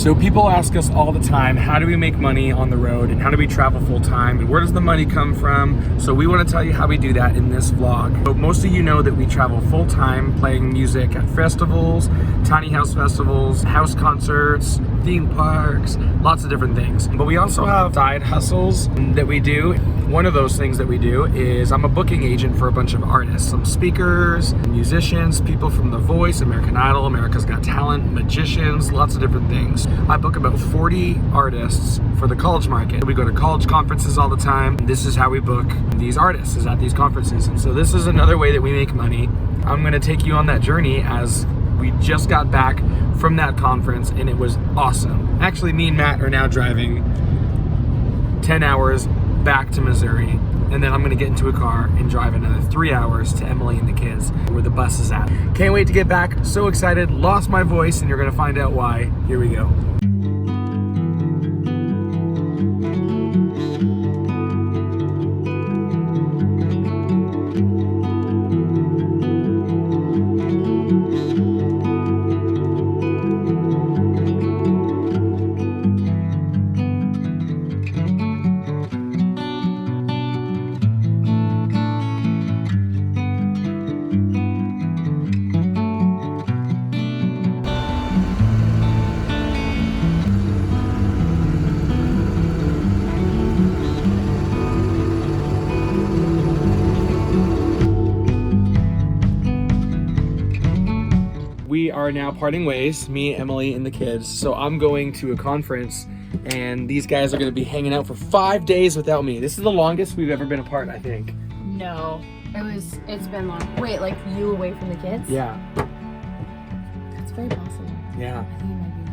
So people ask us all the time, how do we make money on the road and how do we travel full time and where does the money come from? So we want to tell you how we do that in this vlog. But most of you know that we travel full time playing music at festivals, tiny house festivals, house concerts, theme parks, lots of different things. But we also have side hustles that we do. One of those things that we do is I'm a booking agent for a bunch of artists, some speakers, musicians, people from The Voice, American Idol, America's Got Talent, magicians, lots of different things. I book about 40 artists for the college market. We go to college conferences all the time. This is how we book these artists, is at these conferences. And so this is another way that we make money. I'm gonna take you on that journey as we just got back from that conference and it was awesome. Actually, me and Matt are now driving 10 hours back to Missouri, and then I'm gonna get into a car and drive another 3 hours to Emily and the kids where the bus is at. Can't wait to get back, so excited, lost my voice, and you're gonna find out why. Here we go. We are now parting ways, me, Emily, and the kids. So I'm going to a conference and these guys are gonna be hanging out for 5 days without me. This is the longest we've ever been apart, I think. No, it's been long. Wait, like you away from the kids? Yeah. That's very possible. Yeah. I think you might be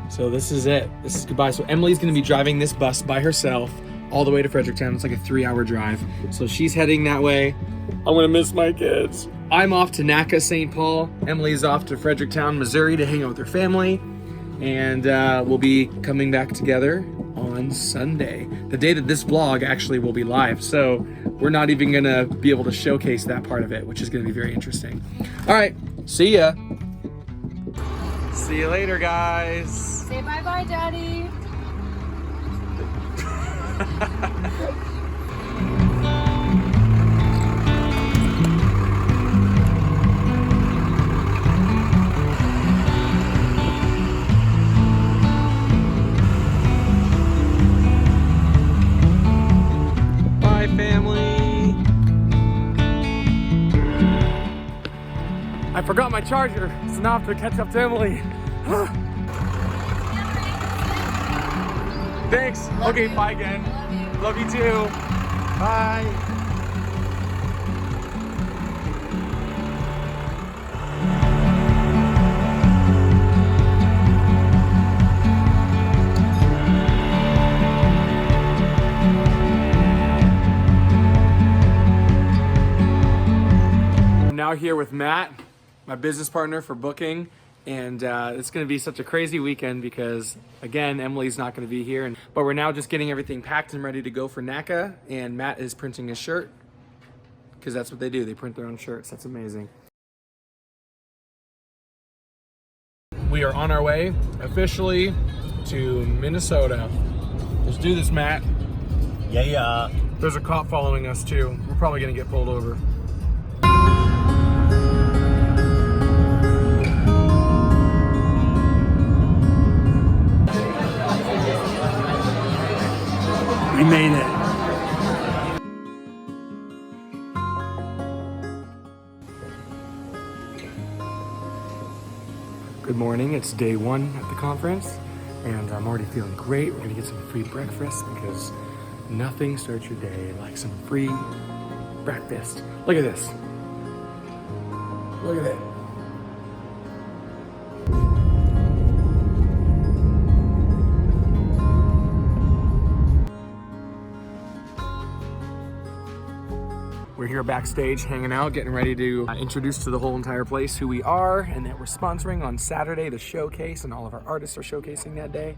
right. So this is it. This is goodbye. So Emily's gonna be driving this bus by herself all the way to Fredericktown. It's like a 3-hour drive. So she's heading that way. I'm gonna miss my kids. I'm off to NACA St. Paul. Emily's off to Fredericktown, Missouri to hang out with her family. And we'll be coming back together on Sunday, the day that this vlog actually will be live. So we're not even gonna be able to showcase that part of it, which is gonna be very interesting. All right, see ya. See you later, guys. Say bye-bye, Daddy. Family. I forgot my charger, so now I have to catch up to Emily. Thanks. Love okay, you. bye again. Love you. Love you too. Bye. Now here with Matt, my business partner for booking, and it's going to be such a crazy weekend because again Emily's not going to be here, but we're now just getting everything packed and ready to go for NACA, and Matt is printing a shirt because that's what they do, they print their own shirts. That's amazing. We are on our way officially to Minnesota. Let's do this, Matt. Yeah. There's a cop following us too. We're probably going to get pulled over. We made it. Good morning, it's day one at the conference, and I'm already feeling great. We're gonna get some free breakfast because nothing starts your day like some free breakfast. Look at this. Look at it. We're here backstage hanging out, getting ready to introduce to the whole entire place who we are and that we're sponsoring on Saturday the showcase, and all of our artists are showcasing that day.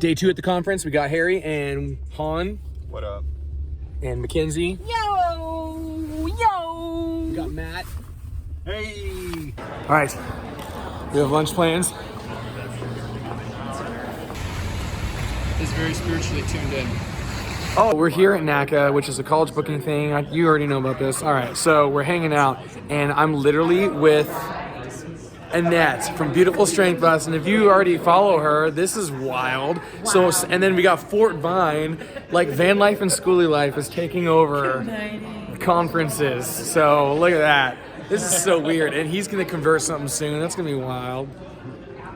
Day 2 at the conference. We got Harry and Han. What up? And Mackenzie. Yo! Yo! We got Matt. Hey! All right. We have lunch plans. Is very spiritually tuned in. Oh, we're here at NACA, which is a college booking thing. You already know about this. All right, so we're hanging out, and I'm literally with Annette from Beautiful Strength Bus, and if you already follow her, this is wild. Wow. So, and then we got Fort Vine, like van life and schoolie life is taking over conferences. So look at that. This is so weird, and he's gonna convert something soon. That's gonna be wild.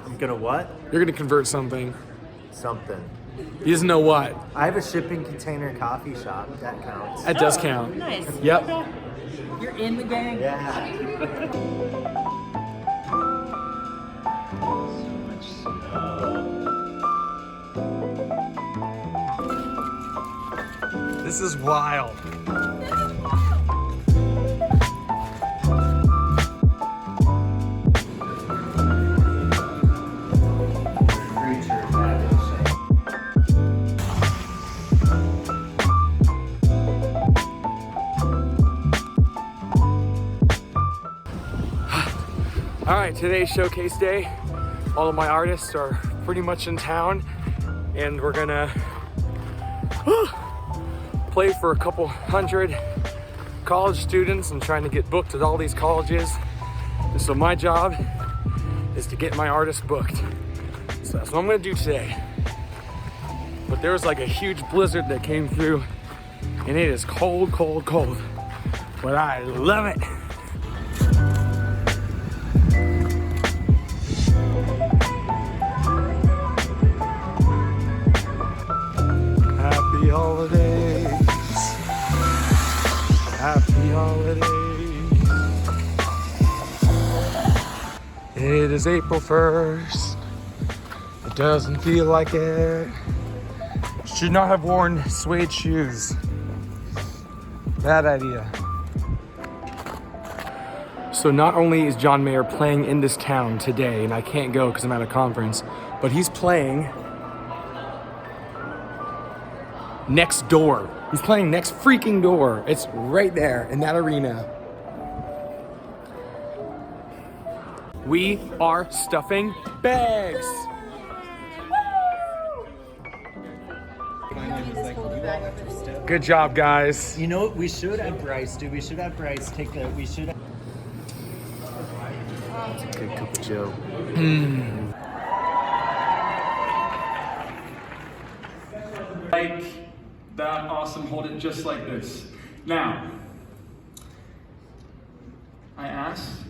I'm gonna what? You're gonna convert something. Something. He doesn't know what. I have a shipping container coffee shop. That counts. That does count. Nice. Yep. You're in the gang. Yeah. This is wild. All right, today's showcase day. All of my artists are pretty much in town, and we're gonna play for a couple hundred college students. I'm trying to get booked at all these colleges. And so my job is to get my artists booked. So that's what I'm gonna do today. But there was like a huge blizzard that came through, and it is cold, cold, cold. But I love it. Happy holidays. Happy holidays. It is April 1st. It doesn't feel like it. Should not have worn suede shoes. Bad idea. So not only is John Mayer playing in this town today, and I can't go because I'm at a conference, but he's playing next door. He's playing next freaking door. It's right there in that arena. We are stuffing bags. Good job, guys. You know what? We should have Bryce, dude. We should have Bryce take the. We should have. It's a good cup of Joe. Like that, awesome. Hold it just like this. Now, I asked.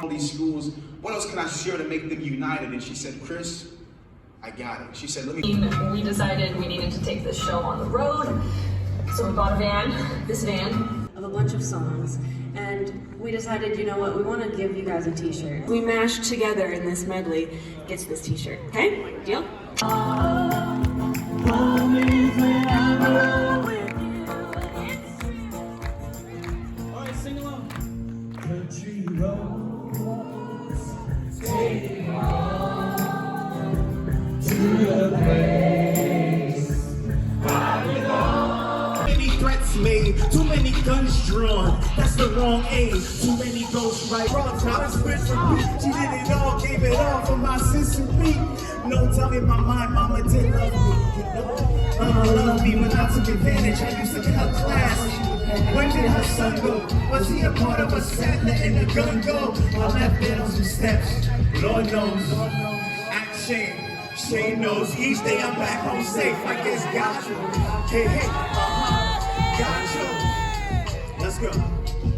These schools, what else can I share to make them united? And she said, Chris, I got it. She said, let me. We decided we needed to take this show on the road, so we bought a van, this van, of a bunch of songs, and we decided, you know what, we want to give you guys a t-shirt. We mashed together in this medley gets this t-shirt, okay? Deal? Alright, sing along. Country roads take me home to the place I belong. Many threats made, too many guns drawn. That's the wrong age. Too many ghosts right. Wrong time, switch for me. She did it all, gave it all for my sister me. No time in my mind, mama did love me. Mama loved me, but I took advantage. I used to cut class. When did her son go? Was he a part of a set letting the gun go? I left there on some steps. Lord knows. Act shame. Shame knows. Each day I'm back home safe. I guess got you. Hey, hey. Got you. Let's go.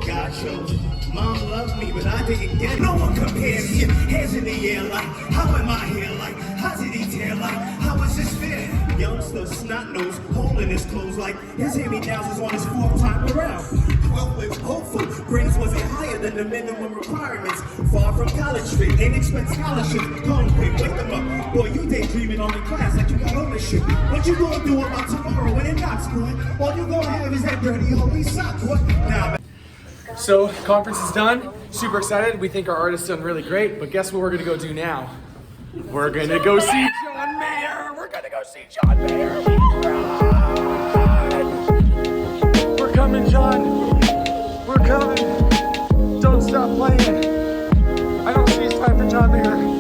Got you. Mom loved me, but I didn't get it. No one compares here. Hands in the air like, how am I here like? How did he tear like? How is this fair? Youngster, snot nose, hole in his clothes like his hand-me-downs is on his fourth time around. 12 was hopeful, grades wasn't higher than the minimum requirements. Far from college street, ain't expect scholarships. Come quick, wake them up. Boy, you daydreaming on the class like you got ownership. What you gonna do about tomorrow when it knocks, boy? All you gonna have is that dirty holy sock, boy. Nah, So conference is done. Super excited. We think our art is done really great. But guess what we're gonna go do now? We're gonna go see John Mayer. We're gonna go see John Mayer. We're coming, John. We're coming. Don't stop playing. I don't see it's time for John Mayer.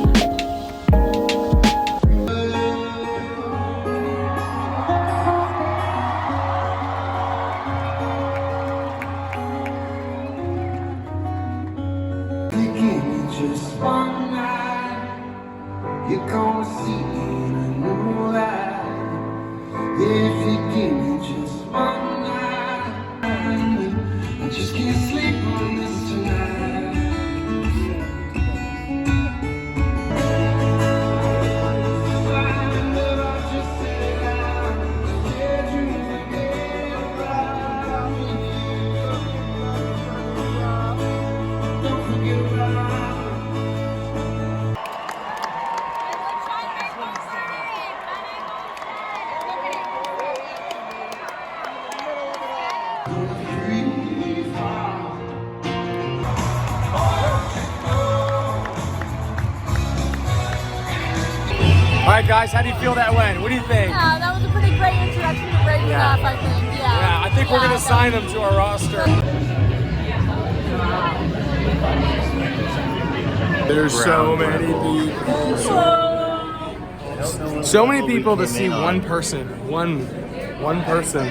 Just one night, you're gonna see in a new light. If you give me just one night, I just can't sleep on this tonight. Find that I'll just sit down, daydream again about you. Don't forget about me. All right, guys, how do you feel that went? What do you think? Yeah, that was a pretty great introduction to break stuff, I think. Yeah, I think we're gonna sign them to our roster. There's so many people. So many people to see one person. One person.